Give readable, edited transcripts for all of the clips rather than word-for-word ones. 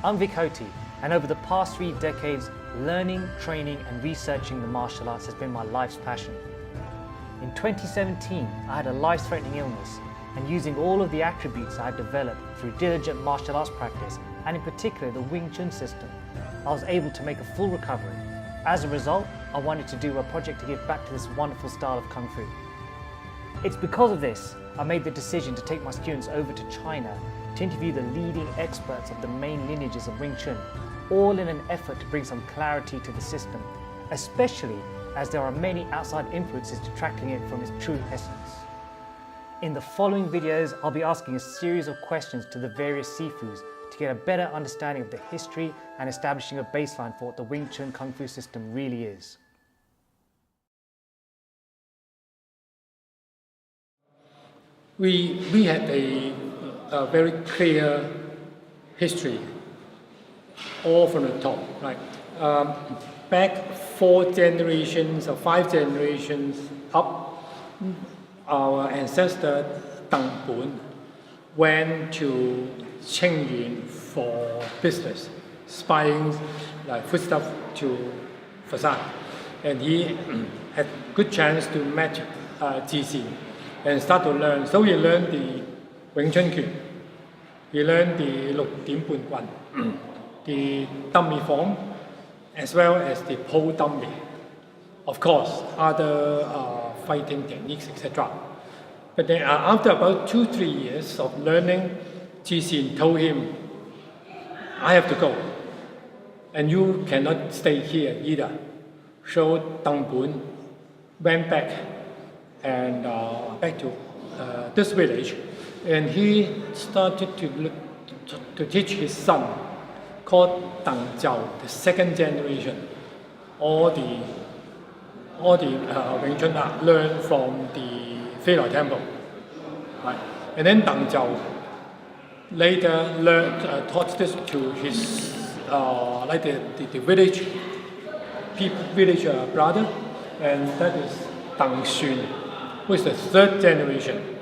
I'm Vik Hothi, and over the past 3 decades, learning, training and researching the martial arts has been my life's passion. In 2017, I had a life-threatening illness, and using all of the attributes I had developed through diligent martial arts practice, and in particular the Weng Chun system, I was able to make a full recovery. As a result, I wanted to do a project to give back to this wonderful style of Kung Fu. It's because of this, I made the decision to take my students over to China to interview the leading experts of the main lineages of Weng Chun, all in an effort to bring some clarity to the system, especially as there are many outside influences detracting it from its true essence. In the following videos, I'll be asking a series of questions to the various Sifus to get a better understanding of the history and establishing a baseline for what the Weng Chun Kung Fu system really is. We had a very clear history, all from the top, right? Back 4 generations or 5 generations up, our ancestor Tang Bun went to Qingyun for business, spying like foodstuff to Fasan, and he had good chance to meet Jixin and start to learn. So he learned the Weng Chun Kuen, he learned the 6.5 Guan, the dummy form, as well as the pole dummy. Of course, other fighting techniques, etc. But then after about 2-3 years of learning, Jixin told him, I have to go, and you cannot stay here either. So Tang Bun went back and back to this village, and he started to teach his son, called Tang Jiao, the 2nd generation, all the Weng Chun art learned from the Feilai Temple, right? And then Tang Jiao later taught this to his like the village brother, and that is Tang Xun, who is the 3rd generation.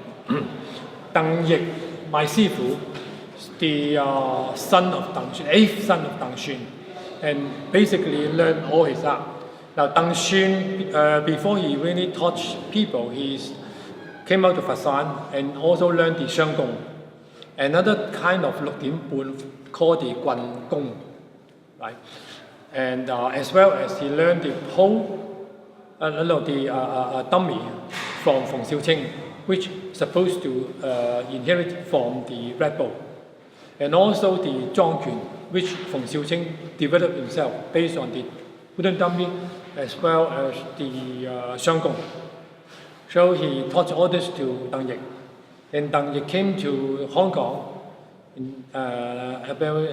Tang Yik, my Sifu, the son of Tang Xun, 8th son of Tang Xun, and basically learned all his art. Now Tang Xun, before he really taught people, he came out to Fasan and also learned the Xiang Gong, another kind of 6.5 called the Guan Gong, right? And as well as he learned the pole, the dummy from Feng Xiuqing, which is supposed to inherit from the Red Bull, and also the Zhong Kun, which Feng Xiuqing developed himself based on the wooden dummy as well as the Xiang Gong. So he taught all this to Tang Yik, and Tang Yik came to Hong Kong in about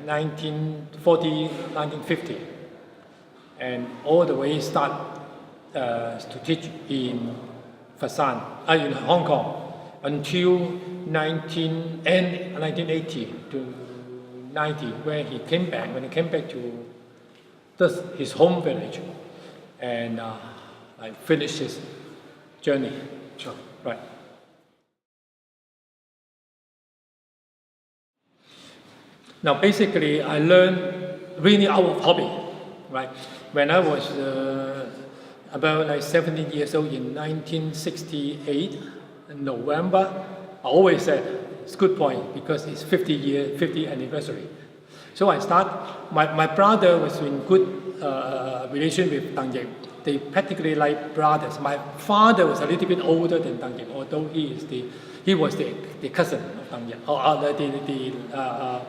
1940, 1950, and all the way start to teach in Fasan, in Hong Kong, until 1980 to 90, when he came back to his home village, and finished his journey. Sure. Right. Now, basically, I learned really out of hobby, right? When I was about 17 years old in 1968, in November, I always said, it's a good point because it's 50th anniversary. So I start, my brother was in good relation with Tang Yik. They practically like brothers. My father was a little bit older than Tang Yik, although he was the cousin of Tang Yik, or the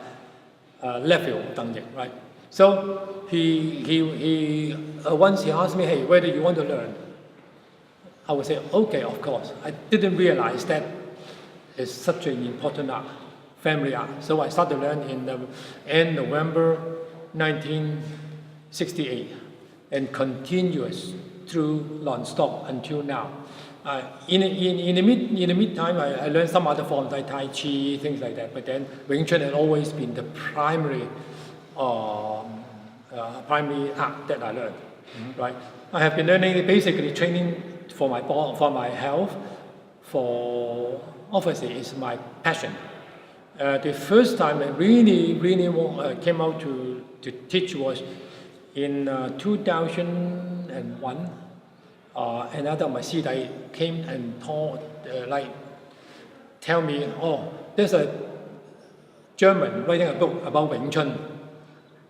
nephew of Tang Yik, right? So he once he asked me, hey, where do you want to learn? I would say, okay, of course. I didn't realize that it's such an important art, family art. So I started to learn in November 1968 and continuous through non-stop until now. In the meantime, I learned some other forms like Tai Chi, things like that. But then Weng Chun had always been the primary art that I learned. Right? I have been learning basically training for my health, for obviously it's my passion. The first time I really came out to teach was in 2001. Another of my 師弟 came and taught, tell me, oh, there's a German writing a book about Weng Chun.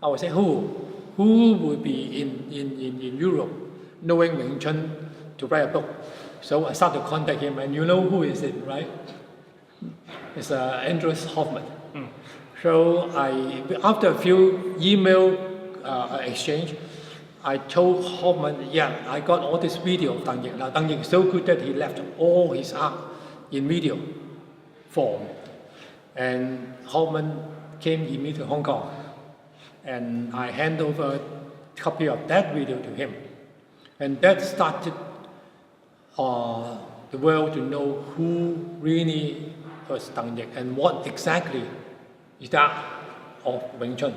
I would say, who would be in Europe knowing Weng Chun to write a book? So I started to contact him, and you know who is it, right? It's Andreas Hoffman. So after a few email exchange, I told Hoffman, yeah, I got all this video of Tang Yik. Now Tang Yik is so good that he left all his art in video form. And Hoffman came immediately to Hong Kong. And I hand over a copy of that video to him. And that started the world to know who really was Tang Yik and what exactly is that of Weng Chun.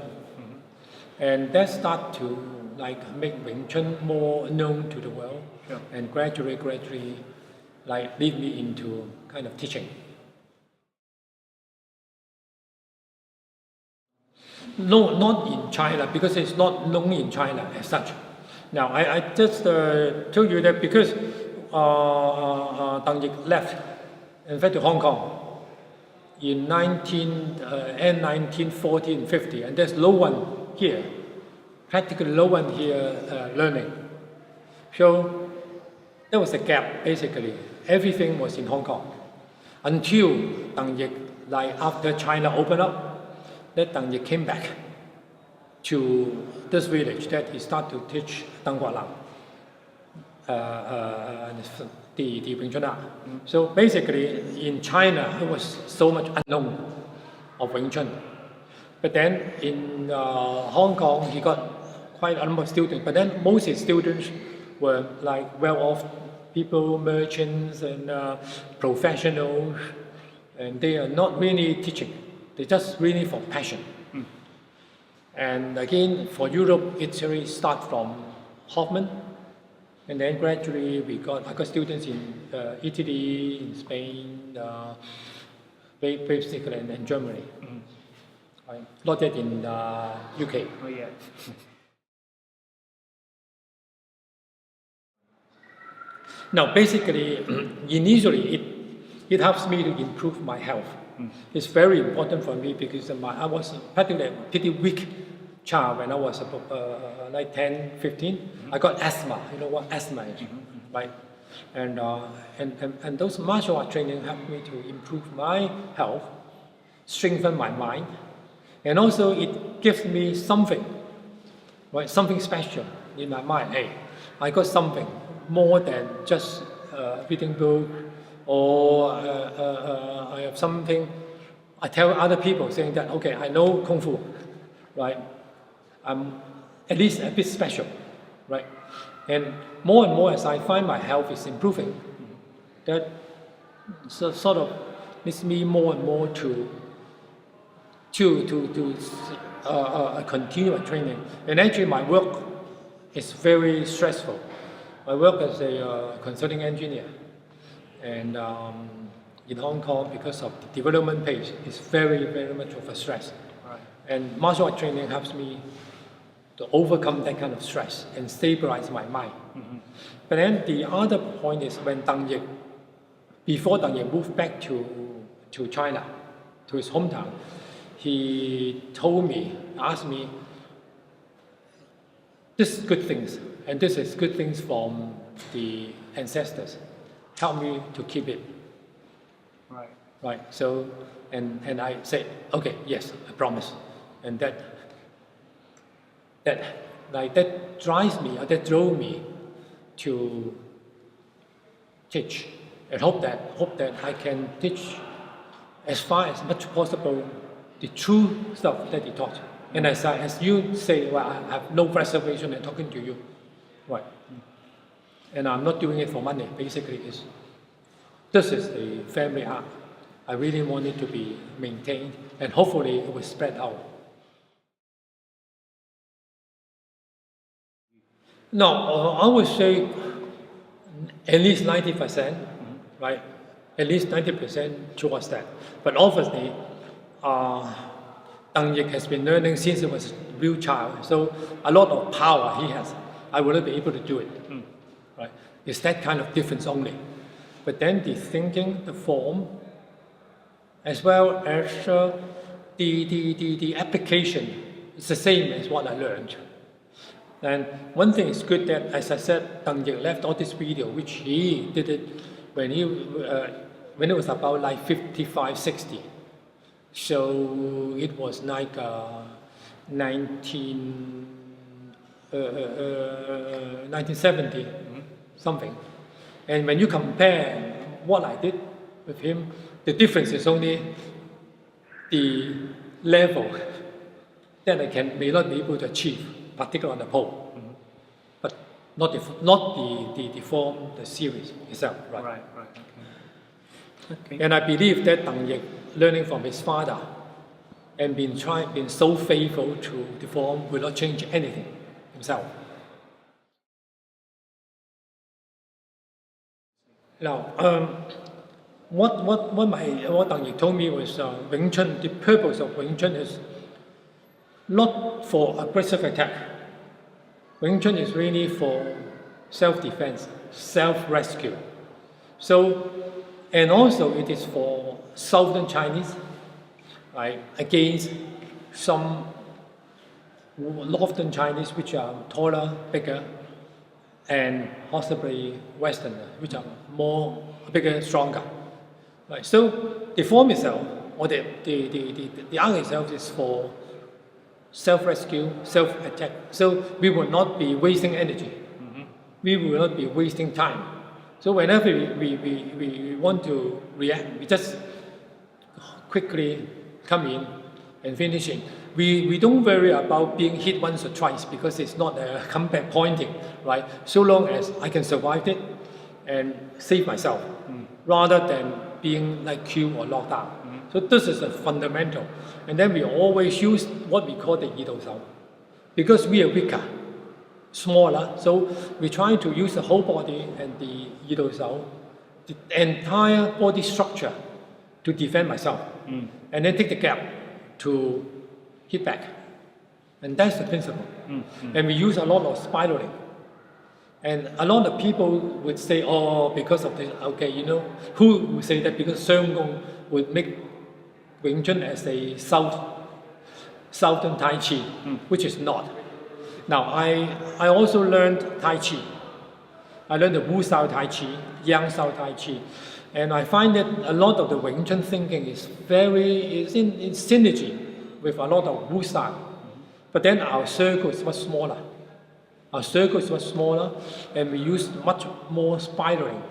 And that started to make Weng Chun more known to the world, and gradually lead me into kind of teaching. No, not in China, because it's not known in China as such. Now, I just told you that because Tang Yik left and went to Hong Kong in 1940 and 50, and there's no one here, practically no one here learning. So there was a gap, basically. Everything was in Hong Kong until Tang Yik, after China opened up, that Tang Yik came back to this village that he started to teach Tang Gua Lang, the Weng Chun art. So basically, in China, it was so much unknown of Weng Chun. But then in Hong Kong, he got quite a number of students. But then most of his students were well-off people, merchants, and professionals, and they are not really teaching. They're just really for passion. And again, for Europe, it really starts from Hoffman, and then gradually I got students in Italy, in Spain, basically, and Germany. Not yet in UK. Oh, yeah. Now, basically, initially, it helps me to improve my health. It's very important for me because I was practically a pretty weak child when I was about 10, 15. I got asthma. You know what asthma is, right? And those martial art training helped me to improve my health, strengthen my mind, and also it gives me something, right? Something special in my mind. Hey, I got something more than just reading book, or I have something. I tell other people saying that, okay, I know Kung Fu, right? I'm at least a bit special, right? And more as I find my health is improving, that sort of leads me more and more to continue training. And actually my work is very stressful. I work as a consulting engineer, and in Hong Kong, because of the development pace, it's very much of a stress. Right. And martial art training helps me to overcome that kind of stress and stabilize my mind. But then the other point is when before Tang Yik moved back to China, to his hometown, he asked me, this is good things, and this is good things from the ancestors. Help me to keep it. Right. Right. So, and I said, okay, yes, I promise. And that drives me, or that drove me to teach, and hope that I can teach as far as much possible the true stuff that he taught. And as you say, well, I have no reservation in talking to you, right? And I'm not doing it for money. Basically, this is the family art. I really want it to be maintained, and hopefully it will spread out. No, I would say at least 90%, right? At least 90% towards that. But obviously, Tang Yik has been learning since he was a real child. So a lot of power he has. I will not be able to do it. Right? It's that kind of difference only. But then the thinking, the form, as well as the application is the same as what I learned. And one thing is good that, as I said, Tang Yik left all this video, which he did it when it was about like 55, 60. So it was like 1970 something. And when you compare what I did with him, the difference is only the level that I may not be able to achieve, particularly on the pole, but not the form, the series itself. Right. Okay. And I believe that Tang Yik, learning from his father and been so faithful to the form, will not change anything himself. Now, what Tang Yik told me was Weng Chun. The purpose of Weng Chun is not for aggressive attack. Weng Chun is really for self-defense, self-rescue. So, and also it is for Southern Chinese, right, against some Northern Chinese, which are taller, bigger, and possibly Westerner, which are bigger, stronger. Right. So the form itself, or the art itself, is for self-rescue, self-attack. So we will not be wasting energy. We will not be wasting time. So whenever we want to react, we just quickly come in and finishing. We don't worry about being hit once or twice because it's not a combat pointing, right? So long as I can survive it and save myself, rather than being like killed or locked down. So this is a fundamental. And then we always use what we call the Yido Sao. Because we are weaker, smaller, so we try to use the whole body and the Yido Sao, the entire body structure to defend myself. And then take the gap to hit back. And that's the principle. And we use a lot of spiraling. And a lot of people would say, oh, because of this, okay, you know, who would say that because Sun Gong would make Weng Chun as a Southern Tai Chi, which is not. Now, I also learned Tai Chi. I learned the Wu style Tai Chi, Yang style Tai Chi. And I find that a lot of the Weng Chun thinking is in synergy with a lot of Wu style. But then our circle is much smaller. Our circle is much smaller, and we use much more spiraling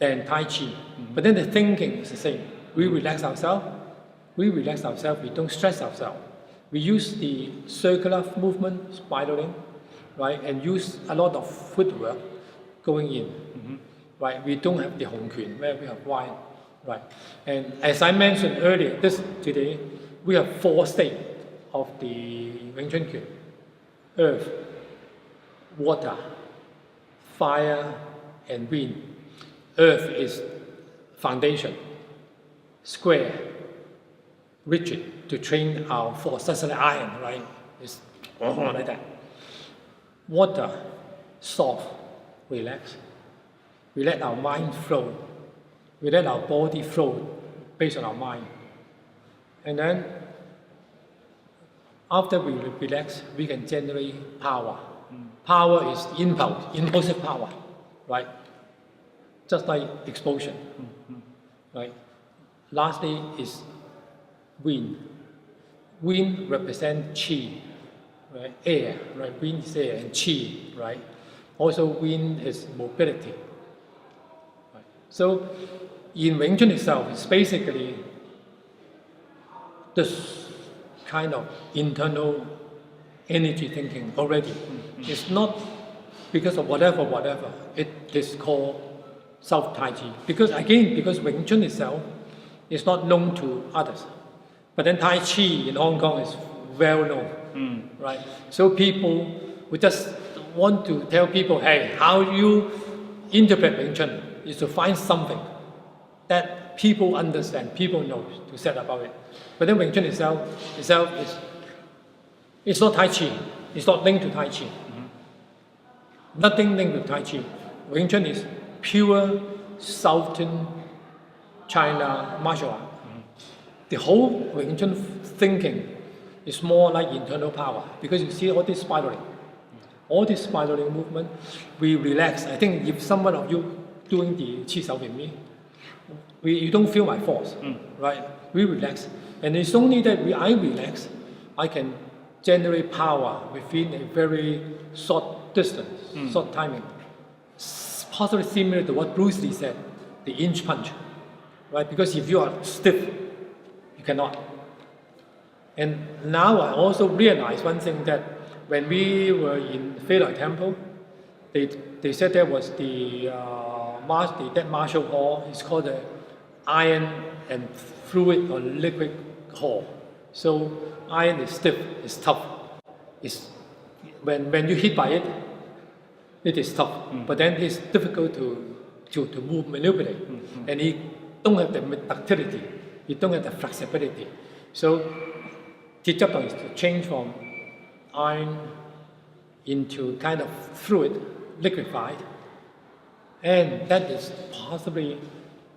than Tai Chi. But then the thinking is the same. We relax ourselves, we don't stress ourselves. We use the circular movement, spiraling, right, and use a lot of footwork going in. Right, we don't have the Hong Quan where we have wide, right. And as I mentioned earlier, today we have 4 states of the Weng Chun Quan: earth, water, fire, and wind. Earth is foundation, square, rigid to train our force, just like iron, right? It's like that. Water, soft, relax. We let our mind flow. We let our body flow based on our mind. And then, after we relax, we can generate power. Power is impulsive power, right? Just like explosion, right? Lastly is wind. Wind represents qi, right? Air, right? Wind is air, and qi, right? Also, wind is mobility. Right? So, in Weng Chun itself, it's basically this kind of internal energy thinking already. It's not because of whatever. It is called South Tai Chi. Because Weng Chun itself is not known to others. But then Tai Chi in Hong Kong is well known, right? So people would just want to tell people, hey, how you interpret Weng Chun is to find something that people understand, people know to set about it. But then Wing Chun itself is it's not Tai Chi. It's not linked to Tai Chi. Nothing linked with Tai Chi. Wing Chun is pure Southern China martial art. The whole Wing Chun thinking is more like internal power because you see all this spiraling. All this spiraling movement, we relax. I think if someone of you doing the Chi Sao with me, you don't feel my force, right? We relax. And it's only that I relax, I can generate power within a very short distance, short timing. Possibly similar to what Bruce Lee said, the inch punch, right? Because if you are stiff, you cannot. And now I also realize one thing that when we were in Fei Temple, they said there was that martial hall. It's called the iron and fluid or liquid hall. So iron is stiff, it's tough. When you hit by it, it is tough. But then it's difficult to move, manipulate. And it don't have the ductility, it don't have the flexibility. So Jitjabang is to change from iron into kind of fluid, liquefied. And that is possibly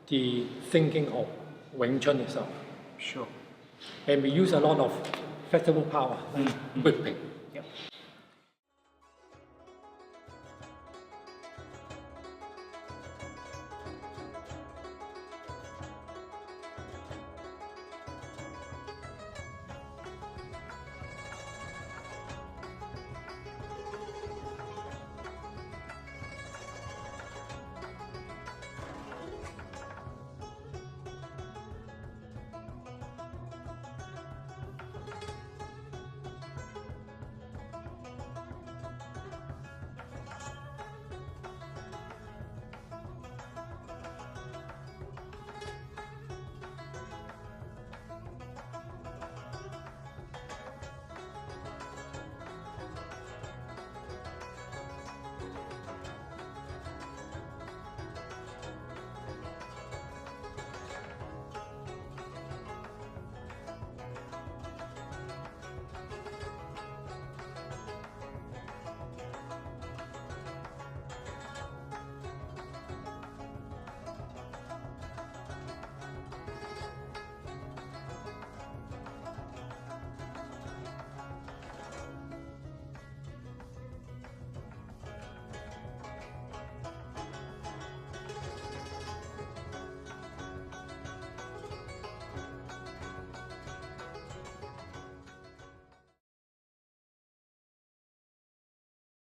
the thinking of Wing Chun itself. Sure. And we use a lot of flexible power, like whipping.